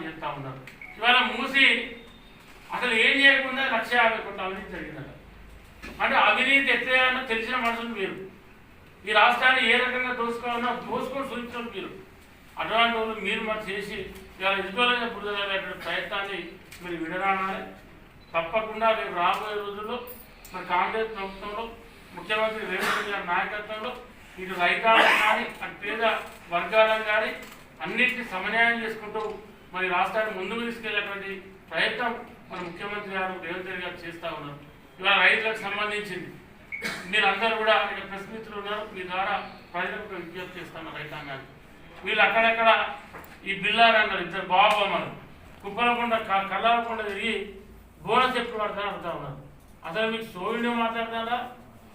చేస్తూ ఉన్నారు. ఇవాళ మూసి అసలు ఏం చేయకుండా 150 కోట్ల అవినీతి జరిగిందట. అంటే అవినీతి ఎట్లా తెలిసిన మనుషులు మీరు, ఈ రాష్ట్రాన్ని ఏ రకంగా దోసుకోవాలన్నా దోసుకొని చూపించడం మీరు. అటువంటి వాళ్ళు మీరు మరి చేసి ఇవాళ ఎదుగుదల బురదలనేటువంటి ప్రయత్నాన్ని మీరు విడనాడాలి. తప్పకుండా రేపు రాబోయే రోజుల్లో మరి కాంగ్రెస్ ప్రభుత్వంలో ముఖ్యమంత్రి రేవంత్ రెడ్డి గారి నాయకత్వంలో ఇటు రైతాంగం కానీ అటు పేద వర్గాలను కానీ అన్నింటినీ సమన్వయం చేసుకుంటూ మరి రాష్ట్రాన్ని ముందుకు తీసుకెళ్లేటువంటి ప్రయత్నం మన ముఖ్యమంత్రి గారు రేవంత్ రెడ్డి గారు చేస్తూ ఉన్నారు. ఇవాళ రైతులకు సంబంధించింది మీరందరూ కూడా ఇక్కడ ప్రెస్ మిత్రులు ఉన్నారు, మీ ద్వారా ప్రజలకు విజ్ఞప్తి చేస్తాను రైతాంగాన్ని. వీళ్ళు అక్కడక్కడ ఈ బిల్లారు అన్నారు, ఇద్దరు బాబమ్మలు కుప్పలకుండా కళ్ళకుండా తిరిగి బోనస్ ఎప్పుడు పడతారని అడుగుతా ఉన్నారు. అసలు మీకు సోయిని మాట్లాడతారా,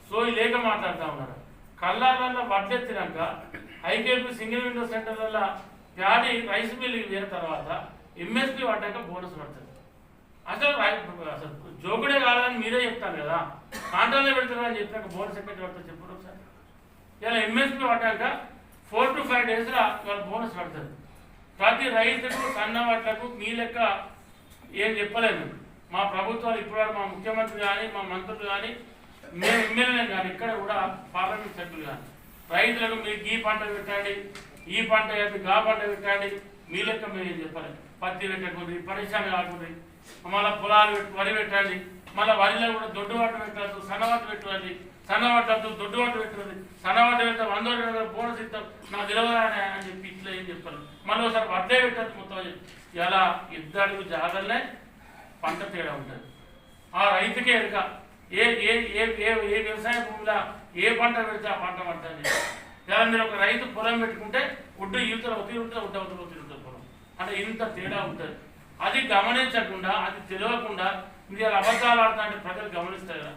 సోయి లేక మాట్లాడుతూ ఉన్నారు. కళ్ళాలలో వడ్డెత్తినాక ఐకేపీ సింగిల్ విండో సెంటర్లలో ప్యాడీ రైస్ మిల్లుకి వేసిన తర్వాత ఎంఎస్పీ పడ్డాక బోనస్ పడుతుంది. అసలు జోకుడే కాదని మీరే చెప్తాను కదా, కాంట్రాల్లో పెడతారని చెప్పినాక బోనస్ ఎక్కడ పడుతుంది చెప్పండి ఒకసారి. ఇలా ఎంఎస్పీ పడ్డాక 4 to 5 daysలో ఇవాళ బోనస్ పడుతుంది. ప్రతి రైతుకు సన్న వాట్లకు మీ లెక్క ఏం చెప్పలేదు మా ప్రభుత్వాలు. ఇప్పుడు మా ముఖ్యమంత్రి కానీ మా మంత్రులు కానీ మేము ఎమ్మెల్యేలు కానీ ఇక్కడ కూడా పార్లమెంట్ సభ్యులు కానీ రైతులకు మీరు ఈ పంట పెట్టండి, ఈ పంట గా పంట పెట్టండి మీ లెక్క మేము ఏం చెప్పలేదు. పత్తి పెట్టకూడదు, పరిశ్రమ కాకూడదు, మళ్ళీ పొలాలు వరి పెట్టండి, మళ్ళీ వరిలో కూడా దొడ్డుబాటు పెట్టద్దు, సన్నవాటు పెట్టాలి, సన్నవాటద్దు దొడ్డుబాటు పెట్టదు, సన్నవాటు పెడతాం 100 బోనస్ ఇస్తాం నాకు తెలియదా అని చెప్పి ఇట్లా ఏం చెప్పాలి. మళ్ళీ ఒకసారి వడ్డే పెట్టద్దు మొత్తం. ఇలా ఇద్దరు జాగ్రత్తలే పంట తేడా ఉంటుంది. ఆ రైతుకే ఎరుక ఏ ఏ ఏ ఏ వ్యవసాయ భూమిలో ఏ పంట పెడితే ఆ పంట పడుతుంది. ఇలా మీరు ఒక రైతు పొలం పెట్టుకుంటే ఉడ్డు యువతలు తిరుగుతుంది, ఉడ్డవతలు తిరుగుతుంది పొలం. అంటే ఇంత తేడా ఉంటుంది. అది గమనించకుండా, అది తెలియకుండా మీరు ఇలా అబద్ధాలు ఆడుతా అంటే ప్రజలు గమనిస్తారు కదా,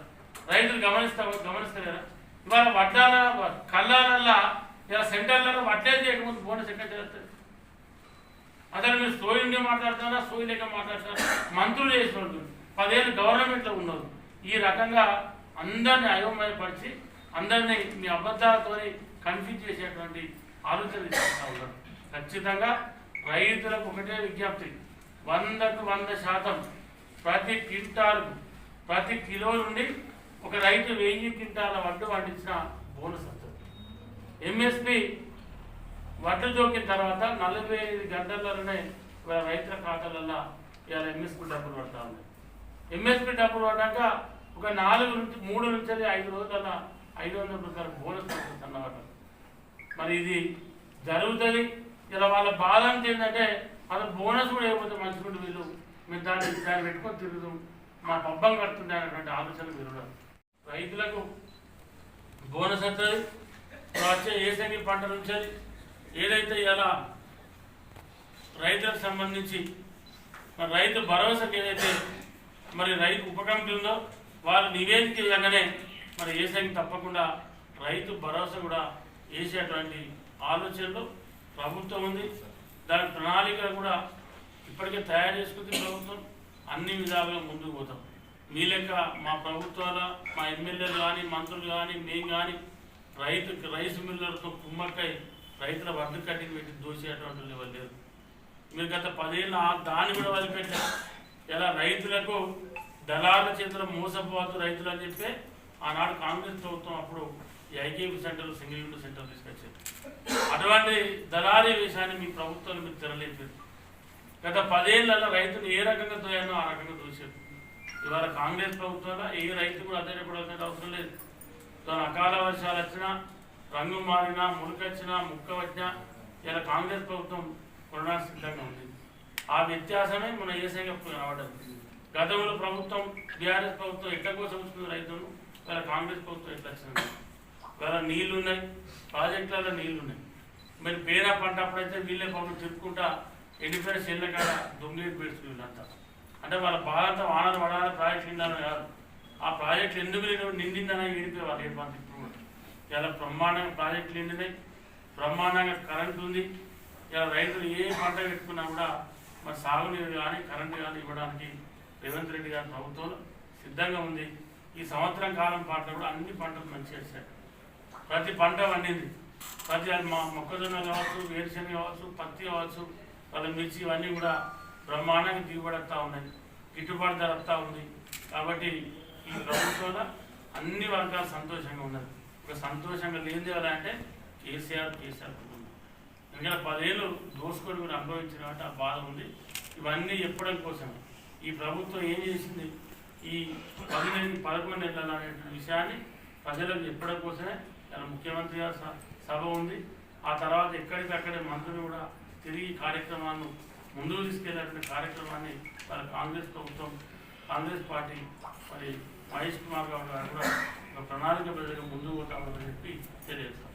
రైతులు గమనిస్తారు కదా. ఇవాళ వడ్డాల కళ్ళాలల్లో ఇలా సెంటర్లలో వడ్డేది చేయకముందు బోనస్ ఎక్కడ చేస్తుంది. అసలు మీరు సోయి ఉండి మాట్లాడుతున్నారా, సోయి లేక మాట్లాడుతున్నారా. మంత్రులు చేసిన 10 ఏళ్ళు గవర్నమెంట్లో ఉన్నారు. ఈ రకంగా అందరినీ అయోమయపరిచి అందరినీ మీ అబద్ధాలతో కన్ఫ్యూజ్ చేసేటువంటి ఆలోచన చేస్తూ ఉన్నారు. ఖచ్చితంగా రైతులకు ఒకటే విజ్ఞప్తి, 100కు 100% ప్రతి క్వింటాలు ప్రతి కిలో నుండి ఒక రైతు 1000 క్వింటాల వడ్డు పండించిన బోనస్ వస్తుంది. ఎంఎస్పి వడ్డు జోకిన తర్వాత 45 గంటలలోనే రైతుల ఖాతాలలో ఇవాళ ఎంఎస్పి డబ్బులు పడతా ఉన్నాయి. ఎంఎస్పి డబ్బులు పడ్డాక ఒక 3 నుంచి 5 రోజుల 500 రూపాయల బోనస్ వస్తుంది అన్నమాట. మరి ఇది జరుగుతుంది. ఇలా వాళ్ళ బాధ అంటే ఏంటంటే అసలు బోనస్ కూడా అయిపోతే మంచిగుండు వీళ్ళు, మేము దాన్ని పెట్టుకొని తిరుగుతాం, మా పబ్బం కడుతుండే అనేటువంటి ఆలోచన మీరు. రైతులకు బోనస్ వస్తుంది. వచ్చే ఏసంగి పంట నుంచి ఏదైతే ఇలా రైతులకు సంబంధించి మరి రైతు భరోసాకి ఏదైతే మరి రైతు ఉప కమిటీ ఉందో వాళ్ళు నివేదిక ఇవ్వగానే మరి ఏసంగి తప్పకుండా రైతు భరోసా కూడా వేసేటువంటి ఆలోచనలో ప్రభుత్వం ఉంది. దాని ప్రణాళిక కూడా ఇప్పటికే తయారు చేసుకుంది ప్రభుత్వం. అన్ని విధాలుగా ముందుకు పోతాం. మీ లెక్క మా ప్రభుత్వాల మా ఎమ్మెల్యేలు కానీ మంత్రులు కానీ మేము కానీ రైస్ మిల్లర్తో కుమ్మక్కై రైతుల వడ్డు కట్టికి పెట్టి దోసేటువంటి ఎవరు లేరు. మీరు గత 10 ఏళ్ళు దాన్ని కూడా వదిలిపెట్టారు. ఇలా రైతులకు దళారుల చేతుల మోసపోవద్దు రైతులు అని చెప్పి ఆనాడు కాంగ్రెస్ ప్రభుత్వం అప్పుడు ఈ ఐకేపీ సెంటర్లు సింగిల్ విండో సెంటర్ తీసుకొచ్చారు. అటువంటి దళారీ విషయాన్ని మీ ప్రభుత్వాలు మీరు తెరలేదు. గత 10 ఏళ్ళలో రైతులు ఏ రకంగా తోయానో ఆ రకంగా చూసారు. ఇవాళ కాంగ్రెస్ ప్రభుత్వంలో ఏ రైతు కూడా అధైర్యపడాల్సిన అవసరం లేదు. దాని అకాల వర్షాలు వచ్చినా, రంగు మారినా, మురికొచ్చినా, ముక్క వచ్చినా ఇలా కాంగ్రెస్ ప్రభుత్వం కొనడానికి సిద్ధంగా ఉంది. ఆ వ్యత్యాసమే మన ఏసంగా రావడం. గతంలో ప్రభుత్వం బీఆర్ఎస్ ప్రభుత్వం ఎట్లా కోసం వచ్చింది రైతులను, ఇలా కాంగ్రెస్ ప్రభుత్వం ఎట్లా వచ్చింది. ఇవాళ నీళ్లు ఉన్నాయి, ప్రాజెక్టులలో నీళ్లు ఉన్నాయి. మరి పేద పంట అప్పుడైతే వీళ్ళే పంటలు చెప్పుకుంటా ఎండిపోయిన చెల్ల కాడ దొంగేటి పెడుతుంది వీళ్ళంతా. అంటే వాళ్ళ బాధంతా వానలు పడాలి, ప్రాజెక్టులు నిండాలని కాదు. ఆ ప్రాజెక్టులు ఎందుకు నిండిందని విడిపోయేవాళ్ళు ఏ పంట. ఇప్పుడు ఇలా బ్రహ్మాండంగా ప్రాజెక్టులు నిండినాయి, బ్రహ్మాండంగా కరెంటు ఉంది. ఇలా రైతులు ఏ పంట పెట్టుకున్నా కూడా మరి సాగునీరు కానీ కరెంటు కానీ ఇవ్వడానికి రేవంత్ రెడ్డి గారి ప్రభుత్వంలో సిద్ధంగా ఉంది. ఈ సంవత్సరం కాలం పాటలు కూడా అన్ని పంటలు మంచిగా వేశారు. ప్రతి పంట పండింది. ప్రతి మా మొక్కజొన్న కావచ్చు, వేరుశనగ కావచ్చు, పత్తి కావచ్చు, వాళ్ళ మిర్చి ఇవన్నీ కూడా బ్రహ్మాండంగా దిగుబడి వస్తూ ఉన్నాయి, గిట్టుబాటు ధర వస్తూ ఉంది. కాబట్టి ఈ ప్రభుత్వంలో అన్ని వర్గాలు సంతోషంగా ఉన్నది. ఒక సంతోషంగా లేనిది ఎలా అంటే కేసీఆర్ కుటుంబం. ఎందుకంటే 10 ఏళ్ళు దోసుకొని కూడా అనుభవించిన కాబట్టి ఆ బాధ ఉంది. ఇవన్నీ ఎప్పడం కోసం ఈ ప్రభుత్వం ఏం చేసింది, ఈ 11 నెలలు అనే విషయాన్ని ప్రజలకు చెప్పడం కోసమే ఇలా ముఖ్యమంత్రి గారు సభ ఉంది. ఆ తర్వాత ఎక్కడికక్కడే మంత్రులు కూడా తిరిగి కార్యక్రమాన్ని ముందుకు తీసుకెళ్లేటువంటి కార్యక్రమాన్ని వాళ్ళ కాంగ్రెస్ ప్రభుత్వం, కాంగ్రెస్ పార్టీ మరి మహేష్ కుమార్ గౌడ్ గారు కూడా ఒక ప్రణాళిక ప్రజలకు ముందుకు పోతామని చెప్పి తెలియజేస్తాం.